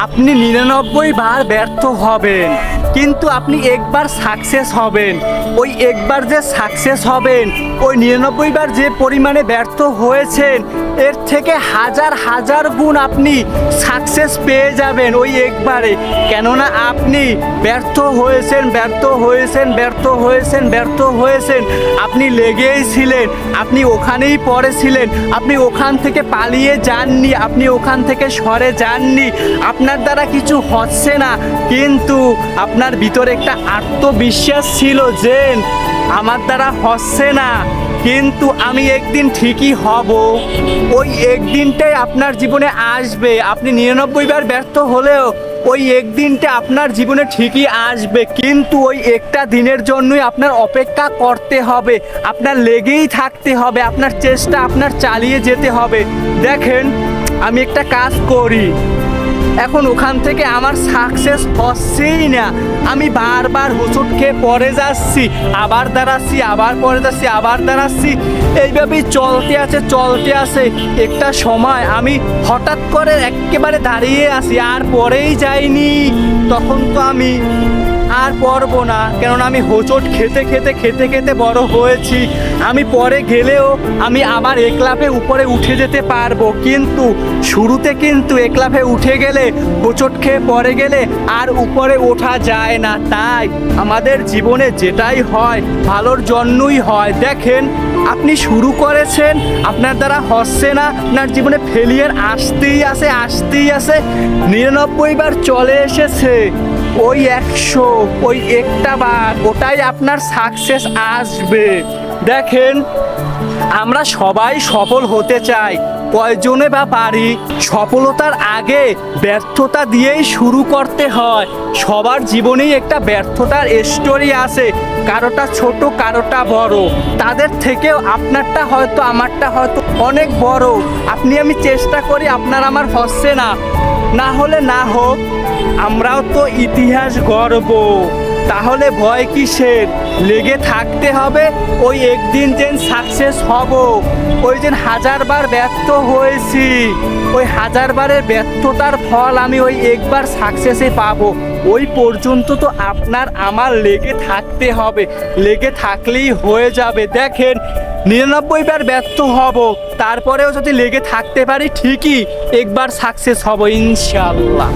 আপনি 99 বার ব্যর্থ হবেন, কিন্তু আপনি একবার সাকসেস হবেন। ওই একবার যে সাকসেস হবেন, ওই 99 বার যে পরিমাণে ব্যর্থ হয়েছেন এর থেকে হাজার হাজার গুণ আপনি সাকসেস পেয়ে যাবেন ওই একবারে। কেননা আপনি ব্যর্থ হয়েছেন, ব্যর্থ হয়েছেন, ব্যর্থ হয়েছেন, ব্যর্থ হয়েছেন, আপনি লেগেই ছিলেন, আপনি ওখানেই পড়েছিলেন, আপনি ওখান থেকে পালিয়ে যাননি, আপনি ওখান থেকে সরে যাননি। আপনার দ্বারা কিছু হচ্ছে না, কিন্তু আপনার ভিতরে একটা আত্মবিশ্বাস ছিল যে আমার দ্বারা হচ্ছে না, কিন্তু আমি একদিন ঠিকই হব। ওই একদিনটাই আপনার জীবনে আসবে। আপনি 99 বার ব্যর্থ হলেও ওই একদিনটা আপনার জীবনে ঠিকই আসবে, কিন্তু ওই একটা দিনের জন্যই আপনার অপেক্ষা করতে হবে, আপনার লেগেই থাকতে হবে, আপনার চেষ্টা আপনার চালিয়ে যেতে হবে। দেখেন, আমি একটা কাজ করি, এখন ওখান থেকে আমার সাকসেস হচ্ছেই না, আমি বারবার হোঁচট খেয়ে পড়ে যাচ্ছি, আবার দাঁড়াচ্ছি, আবার পড়ে যাচ্ছি, আবার দাঁড়াচ্ছি, এইভাবেই চলতে আছে। একটা সময় আমি হঠাৎ করে একেবারে দাঁড়িয়ে আসি, আর পরেই যাইনি। তখন তো আমি আর পড়বো না, কেননা আমি হোঁচট খেতে খেতে খেতে খেতে বড় হয়েছি। আমি পরে গেলেও আমি আবার একলাফে উপরে উঠে যেতে পারবো, কিন্তু শুরুতে কিন্তু একলাফে উঠে গেলে, হোঁচট খেয়ে পড়ে গেলে আর উপরে ওঠা যায় না। তাই আমাদের জীবনে যেটাই হয় ভালোর জন্যই হয়। দেখেন, আপনি শুরু করেছেন, আপনার দ্বারা হচ্ছে না, আপনার জীবনে ফেলিয়ার আসতেই আছে। 99 বার চলে এসেছে, ওই 100, ওই একটা বার, ওটাই আপনার সাকসেস আসবে। দেখেন, আমরা সবাই সফল হতে চাই, কয়জনে বা পারি? সফলতার আগে ব্যর্থতা দিয়েই শুরু করতে হয়। সবার জীবনেই একটা ব্যর্থতার স্টোরি আছে, কারোটা ছোট, কারোটা বড়। তাদের থেকেও আপনারটা হয়তো, আমারটা হয়তো অনেক বড়। আপনি আমি চেষ্টা করি, আপনার আমার হচ্ছে না, না হলে না হোক, আমরাও তো ইতিহাস গড়ব। তাহলে ভয় কিসের? লেগে থাকতে হবে, ওই একদিন যেন সাকসেস হব। ওই যেন 1000 বার ব্যর্থ হয়েছি, ওই 1000 বারের ব্যর্থতার ফল আমি ওই একবার সাকসেসে পাবো। ওই পর্যন্ত তো আপনার আমার লেগে থাকতে হবে, লেগে থাকলেই হয়ে যাবে। দেখেন, 99 বার ব্যর্থ হব, তারপরেও যদি লেগে থাকতে পারি ঠিকই একবার সাকসেস হব ইনশাআল্লাহ।